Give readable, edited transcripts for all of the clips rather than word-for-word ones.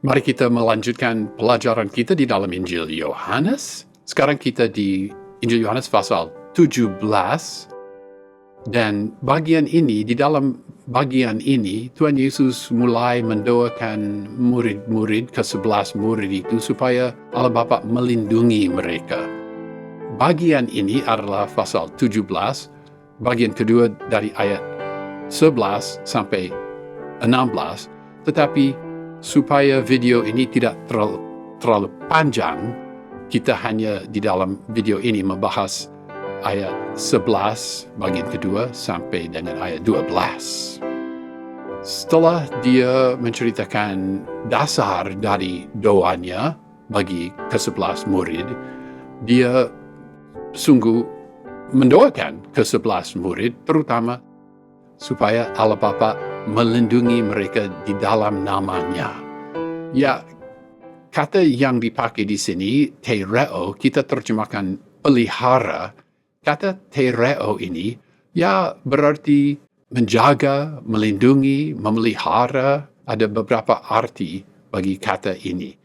Mari kita melanjutkan pelajaran kita di dalam Injil Yohanes. Sekarang kita di Injil Yohanes pasal 17. Dan di dalam bagian ini, Tuhan Yesus mulai mendoakan murid-murid, ke-11 murid itu, supaya Allah Bapa melindungi mereka. Bagian ini adalah pasal 17, bagian kedua dari ayat 11 sampai 16, tetapi supaya video ini tidak terlalu panjang, kita hanya di dalam video ini membahas ayat 11 bagian kedua sampai dengan ayat 12. Setelah dia menceritakan dasar dari doanya bagi ke-11 murid, dia sungguh mendoakan ke-11 murid, terutama supaya Allah Bapa melindungi mereka di dalam namanya. Ya, kata yang dipakai di sini, tereo, kita terjemahkan pelihara. Kata tereo ini, ya berarti menjaga, melindungi, memelihara. Ada beberapa arti bagi kata ini.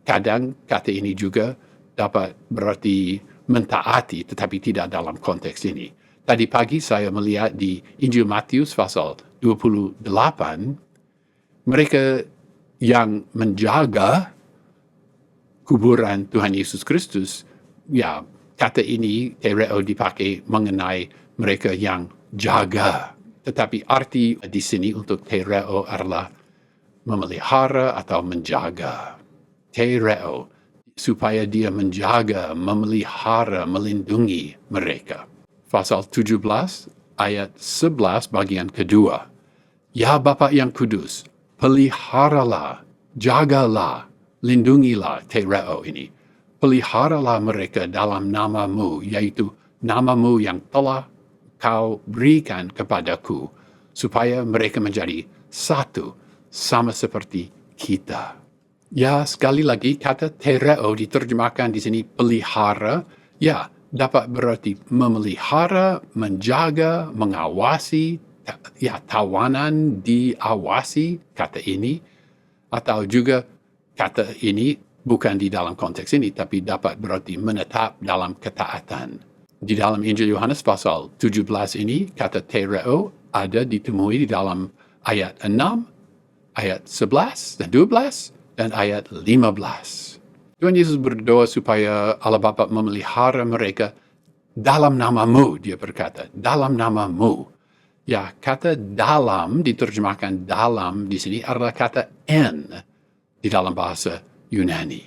Kadang kata ini juga dapat berarti mentaati, tetapi tidak dalam konteks ini. Tadi pagi saya melihat di Injil Matius pasal 28, mereka yang menjaga kuburan Tuhan Yesus Kristus, ya kata ini tereo dipakai mengenai mereka yang jaga. Tetapi arti di sini untuk tereo adalah memelihara atau menjaga. Tereo, supaya dia menjaga, memelihara, melindungi mereka. Pasal 17 ayat 11 bagian kedua. Ya Bapa yang kudus, peliharalah, jagalah, lindungilah tereo ini. Peliharalah mereka dalam namamu, yaitu namamu yang telah kau berikan kepadaku, supaya mereka menjadi satu, sama seperti kita. Ya, sekali lagi, kata tereo diterjemahkan di sini pelihara, ya, dapat berarti memelihara, menjaga, mengawasi, ya, tawanan diawasi, kata ini, atau juga kata ini bukan di dalam konteks ini, tapi dapat berarti menetap dalam ketaatan. Di dalam Injil Yohanes pasal 17 ini, kata tereo ada ditemui di dalam ayat 6, ayat 11 dan 12, dan ayat 15. Tuhan Yesus berdoa supaya Allah Bapa memelihara mereka dalam namamu, dia berkata, dalam namamu. Ya, kata dalam, diterjemahkan dalam di sini adalah kata en di dalam bahasa Yunani.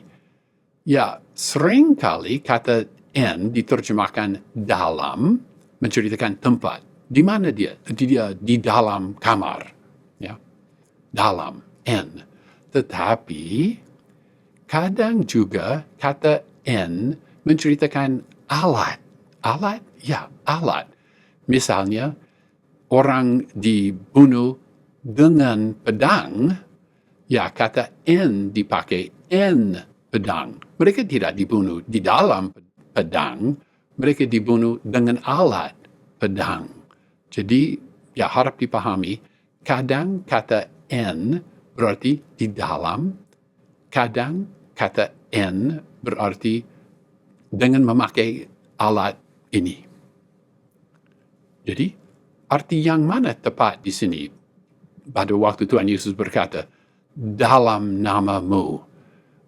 Ya, seringkali kata en diterjemahkan dalam, menceritakan tempat. Di mana dia? Dia di dalam kamar. Ya, dalam, en. Tetapi, kadang juga kata en menceritakan alat. Alat? Ya, alat. Misalnya, orang dibunuh dengan pedang, ya kata en dipakai, en pedang. Mereka tidak dibunuh di dalam pedang, mereka dibunuh dengan alat pedang. Jadi, ya harap dipahami, kadang kata en berarti di dalam, kadang kata en berarti dengan memakai alat ini. Jadi, arti yang mana tepat di sini? Pada waktu Tuhan Yesus berkata, dalam namamu.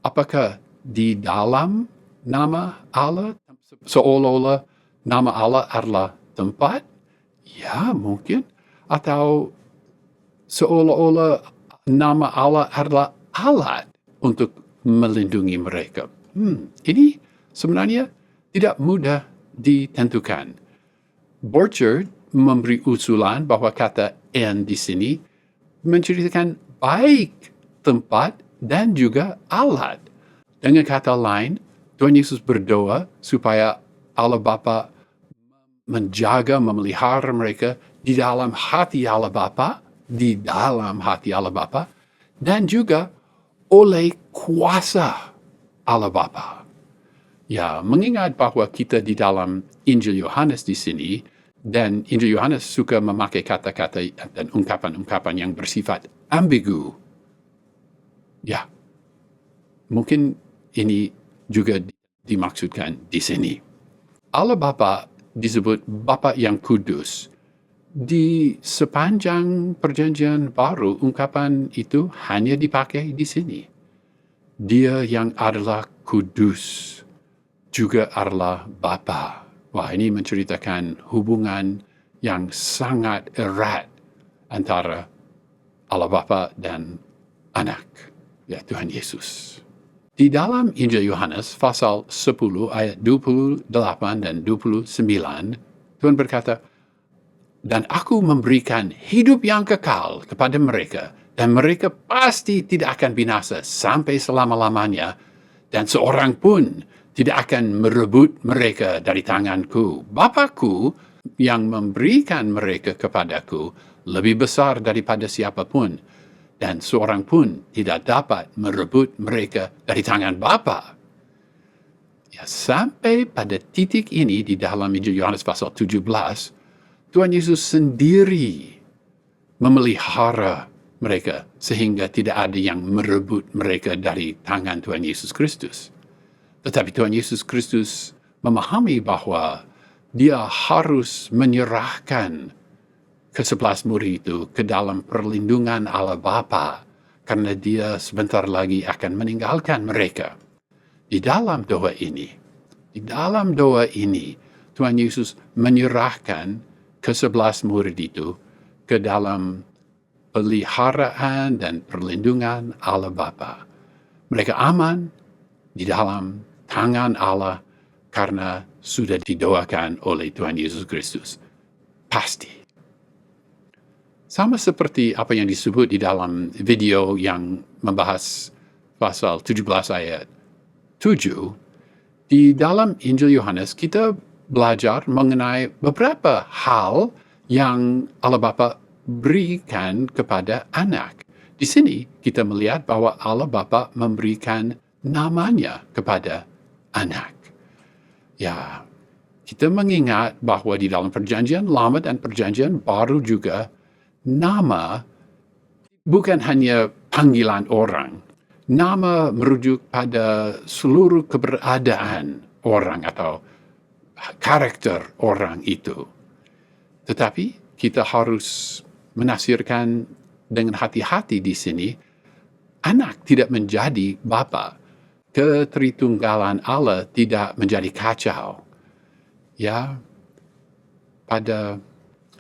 Apakah di dalam nama Allah? Seolah-olah nama Allah adalah tempat? Ya, mungkin. Atau seolah-olah nama Allah adalah alat untuk melindungi mereka. Ini sebenarnya tidak mudah ditentukan. Borchard memberi usulan bahwa kata en di sini menceritakan baik tempat dan juga alat. Dengan kata lain, Tuhan Yesus berdoa supaya Allah Bapa menjaga, memelihara mereka di dalam hati Allah Bapa, di dalam hati Allah Bapa, dan juga oleh kuasa Allah Bapa. Ya, mengingat bahwa kita di dalam Injil Yohanes di sini, dan Injil Yohanes suka memakai kata-kata dan ungkapan-ungkapan yang bersifat ambigu. Ya, mungkin ini juga dimaksudkan di sini. Allah Bapa disebut Bapa yang kudus. Di sepanjang perjanjian baru, ungkapan itu hanya dipakai di sini. Dia yang adalah kudus juga adalah Bapa. Wah, ini menceritakan hubungan yang sangat erat antara Allah Bapa dan Anak, ya Tuhan Yesus. Di dalam Injil Yohanes pasal 10 ayat 28 dan 29, Tuhan berkata, "Dan aku memberikan hidup yang kekal kepada mereka, dan mereka pasti tidak akan binasa sampai selama-lamanya, dan seorang pun tidak akan merebut mereka dari tanganku. Bapakku yang memberikan mereka kepadaku lebih besar daripada siapapun, dan seorang pun tidak dapat merebut mereka dari tangan Bapa." Ya, sampai pada titik ini di dalam Injil Yohanes pasal 17, Tuhan Yesus sendiri memelihara mereka sehingga tidak ada yang merebut mereka dari tangan Tuhan Yesus Kristus. Tetapi Tuhan Yesus Kristus memahami bahwa dia harus menyerahkan ke-11 murid itu ke dalam perlindungan Allah Bapa karena dia sebentar lagi akan meninggalkan mereka. Di dalam doa ini, Tuhan Yesus menyerahkan ke-11 murid itu ke dalam peliharaan dan perlindungan Allah Bapa. Mereka aman di dalam tangan Allah karena sudah didoakan oleh Tuhan Yesus Kristus. Pasti. Sama seperti apa yang disebut di dalam video yang membahas pasal 17 ayat 7, di dalam Injil Yohanes kita belajar mengenai beberapa hal yang Allah Bapa berikan kepada Anak. Di sini kita melihat bahwa Allah Bapa memberikan namanya kepada Anak. Ya, kita mengingat bahwa di dalam perjanjian lama dan perjanjian baru juga, nama bukan hanya panggilan orang. Nama merujuk pada seluruh keberadaan orang atau karakter orang itu. Tetapi kita harus menafsirkan dengan hati-hati di sini, Anak tidak menjadi Bapa. Ketritunggalan Allah tidak menjadi kacau. Ya, pada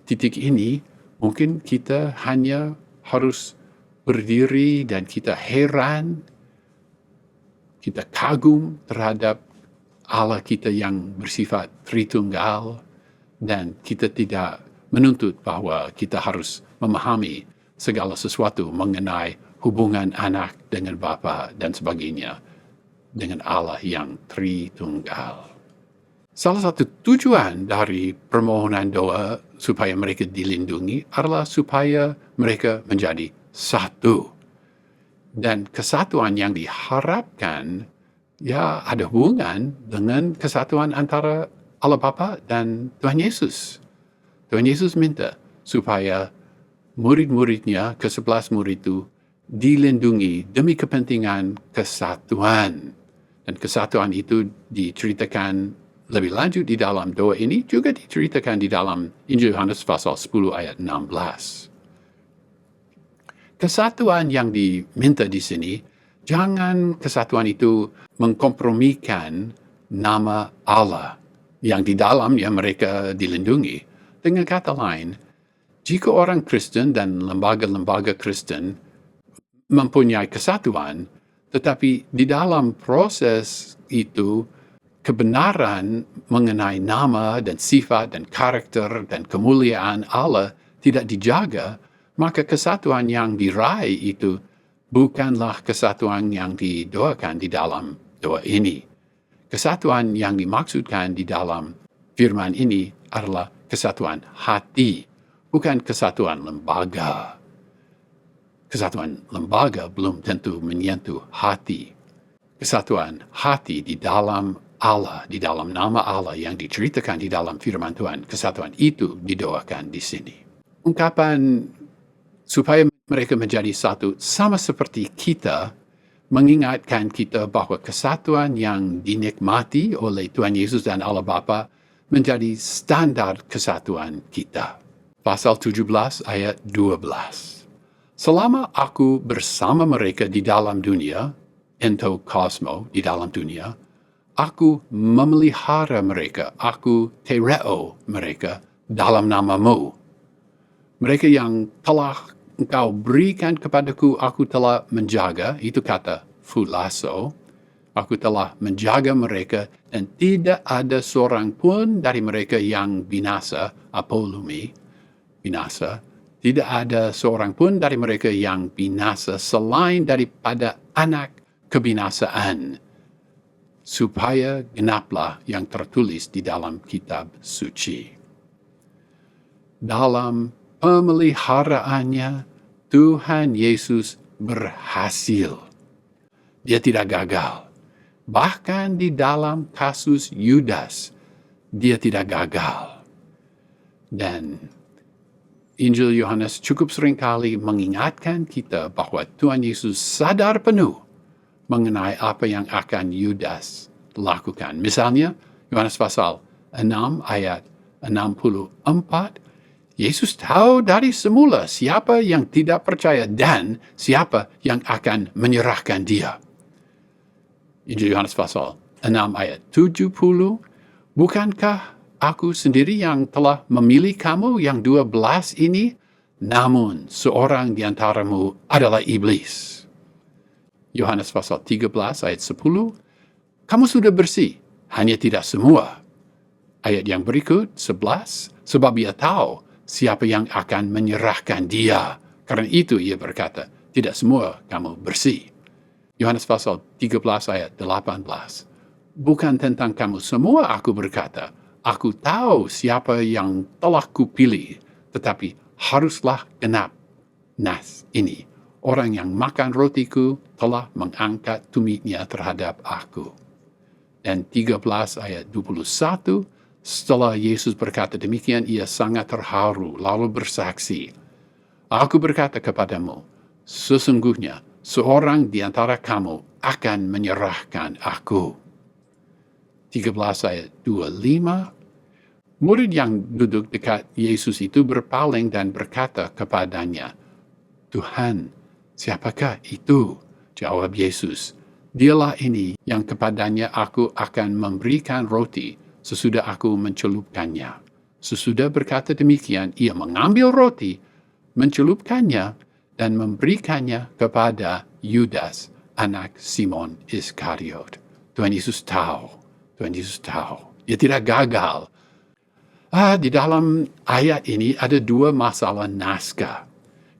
titik ini mungkin kita hanya harus berdiri dan kita heran, kita kagum terhadap Allah kita yang bersifat Tritunggal, dan kita tidak menuntut bahwa kita harus memahami segala sesuatu mengenai hubungan Anak dengan Bapa dan sebagainya dengan Allah yang Tritunggal. Salah satu tujuan dari permohonan doa supaya mereka dilindungi adalah supaya mereka menjadi satu. Dan kesatuan yang diharapkan ya ada hubungan dengan kesatuan antara Allah Bapa dan Tuhan Yesus. Tuhan Yesus minta supaya murid-muridnya, ke-11 murid itu, dilindungi demi kepentingan kesatuan. Dan kesatuan itu diceritakan lebih lanjut di dalam doa ini, juga diceritakan di dalam Injil Yohanes pasal 10 ayat 16. Kesatuan yang diminta di sini, jangan kesatuan itu mengkompromikan nama Allah yang di dalamnya mereka dilindungi. Dengan kata lain, jika orang Kristen dan lembaga-lembaga Kristen mempunyai kesatuan, tetapi di dalam proses itu kebenaran mengenai nama dan sifat dan karakter dan kemuliaan Allah tidak dijaga, maka kesatuan yang diraih itu bukanlah kesatuan yang didoakan di dalam doa ini. Kesatuan yang dimaksudkan di dalam firman ini adalah kesatuan hati, bukan kesatuan lembaga. Kesatuan lembaga belum tentu menyentuh hati. Kesatuan hati di dalam Allah, di dalam nama Allah yang diceritakan di dalam firman Tuhan, kesatuan itu didoakan di sini. Ungkapan supaya mereka menjadi satu sama seperti kita mengingatkan kita bahwa kesatuan yang dinikmati oleh Tuhan Yesus dan Allah Bapa menjadi standar kesatuan kita. Pasal 17 ayat 12. Selama aku bersama mereka di dalam dunia, ento kosmo, di dalam dunia, aku memelihara mereka, aku tereo mereka dalam namamu. Mereka yang telah engkau berikan kepadaku, aku telah menjaga, itu kata fulaso, aku telah menjaga mereka, dan tidak ada seorang pun dari mereka yang binasa, apolumi, binasa, tidak ada seorang pun dari mereka yang binasa selain daripada anak kebinasaan, supaya genaplah yang tertulis di dalam kitab suci. Dalam pemeliharaannya, Tuhan Yesus berhasil. Dia tidak gagal. Bahkan di dalam kasus Yudas, dia tidak gagal. Dan Injil Yohanes cukup seringkali mengingatkan kita bahwa Tuhan Yesus sadar penuh mengenai apa yang akan Yudas lakukan. Misalnya, Yohanes pasal 6 ayat 64, Yesus tahu dari semula siapa yang tidak percaya dan siapa yang akan menyerahkan dia. Injil Yohanes pasal 6 ayat 70, bukankah aku sendiri yang telah memilih kamu yang 12 ini, namun seorang di antaramu adalah iblis. Yohanes pasal 13 ayat 10, kamu sudah bersih, hanya tidak semua. Ayat yang berikut, 11, sebab ia tahu siapa yang akan menyerahkan dia. Karena itu ia berkata, tidak semua kamu bersih. Yohanes pasal 13 ayat 18, bukan tentang kamu semua aku berkata, aku tahu siapa yang telah kupilih, tetapi haruslah genap nas ini. Orang yang makan rotiku telah mengangkat tumitnya terhadap aku. Dan 13 ayat 21, setelah Yesus berkata demikian, ia sangat terharu, lalu bersaksi, aku berkata kepadamu, sesungguhnya seorang di antara kamu akan menyerahkan aku. 13 ayat 25, murid yang duduk dekat Yesus itu berpaling dan berkata kepadanya, Tuhan, siapakah itu? Jawab Yesus, dialah ini yang kepadanya aku akan memberikan roti sesudah aku mencelupkannya. Sesudah berkata demikian, ia mengambil roti, mencelupkannya, dan memberikannya kepada Yudas, anak Simon Iskariot. Tuhan Yesus tahu. Tuhan Yesus tahu. Dia tidak gagal. Di dalam ayat ini ada dua masalah naskah.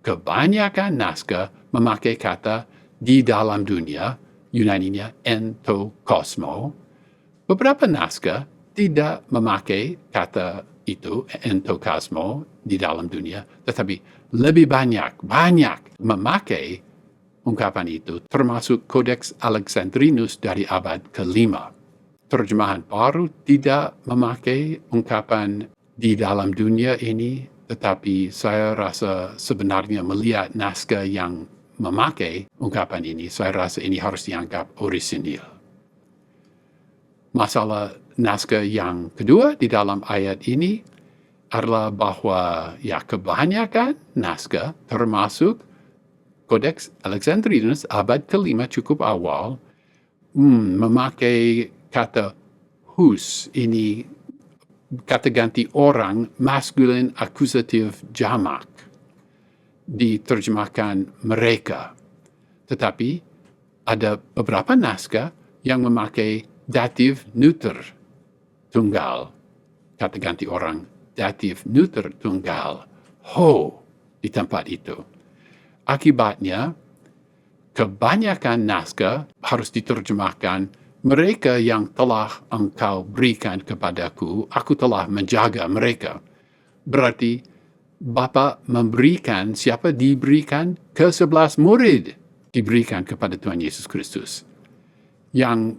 Kebanyakan naskah memakai kata di dalam dunia, Yunaninya ento kosmo. Beberapa naskah tidak memakai kata itu, ento kosmo, di dalam dunia, tetapi lebih banyak memakai ungkapan itu, termasuk Codex Alexandrinus dari abad ke-5. Terjemahan baru tidak memakai ungkapan di dalam dunia ini, tetapi saya rasa sebenarnya melihat naskah yang memakai ungkapan ini, saya rasa ini harus dianggap orisinil. Masalah naskah yang kedua di dalam ayat ini adalah bahwa kebanyakan naskah termasuk Codex Alexandrinus abad ke-5 cukup awal memakai kata hus, ini kata ganti orang maskulin akusatif jamak, diterjemahkan mereka. Tetapi ada beberapa naskah yang memakai datif neuter tunggal, kata ganti orang datif neuter tunggal, ho, di tempat itu. Akibatnya, kebanyakan naskah harus diterjemahkan mereka yang telah engkau berikan kepadaku, aku telah menjaga mereka. Berarti, Bapa memberikan, siapa diberikan? Ke-11 murid diberikan kepada Tuhan Yesus Kristus. Yang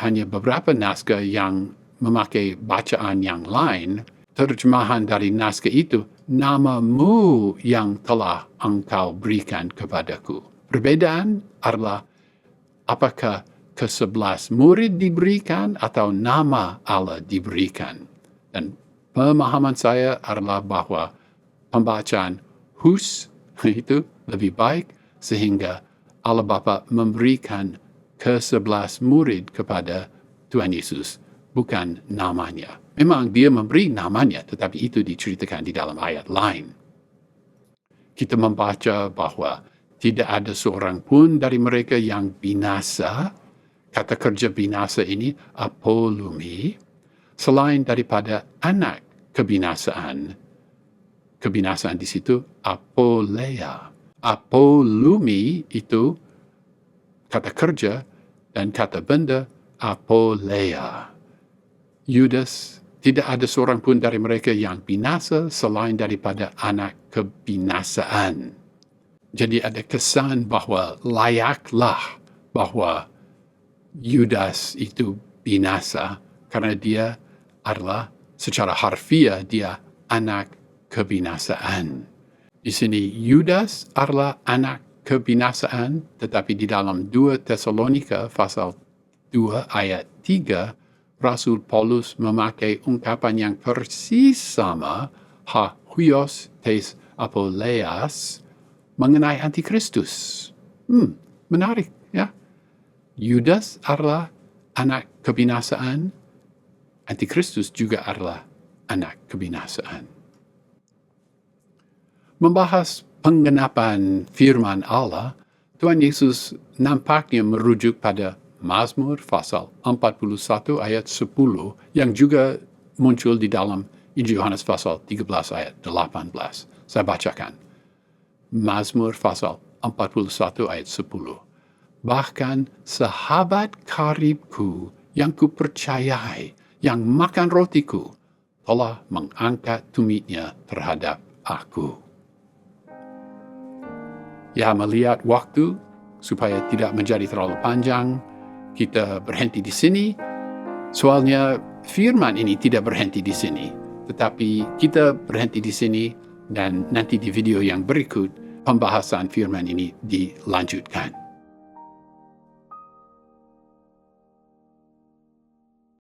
hanya beberapa naskah yang memakai bacaan yang lain, terjemahan dari naskah itu, namamu yang telah engkau berikan kepadaku. Perbedaan adalah apakah ke-11 murid diberikan atau nama Allah diberikan. Dan pemahaman saya adalah bahwa pembacaan Hus itu lebih baik sehingga Allah Bapa memberikan ke-11 murid kepada Tuhan Yesus, bukan namanya. Memang dia memberi namanya, tetapi itu diceritakan di dalam ayat lain. Kita membaca bahwa tidak ada seorang pun dari mereka yang binasa. Kata kerja binasa ini, apolumi, selain daripada anak kebinasaan. Kebinasaan di situ, apolea. Apolumi itu kata kerja dan kata benda, apolea. Yudas, tidak ada seorang pun dari mereka yang binasa selain daripada anak kebinasaan. Jadi ada kesan bahwa layaklah bahwa Yudas itu binasa karena dia adalah secara harfiah dia anak kebinasaan. Di sini Yudas adalah anak kebinasaan, tetapi di dalam 2 Tesalonika pasal 2 ayat 3, Rasul Paulus memakai ungkapan yang persis sama, ha huios tes apoleas, mengenai antikristus. Menarik, ya. Yudas adalah anak kebinasaan, antikristus juga adalah anak kebinasaan. Membahas penggenapan firman Allah, Tuhan Yesus nampaknya merujuk pada Mazmur pasal 41 ayat 10 yang juga muncul di dalam Injil Yohanes pasal 13 ayat 18. Saya bacakan. Mazmur pasal 41 ayat 10. Bahkan sahabat karibku yang kupercayai, yang makan rotiku, telah mengangkat tumitnya terhadap aku. Ya, melihat waktu supaya tidak menjadi terlalu panjang, kita berhenti di sini. Soalnya firman ini tidak berhenti di sini, tetapi kita berhenti di sini dan nanti di video yang berikut pembahasan firman ini dilanjutkan.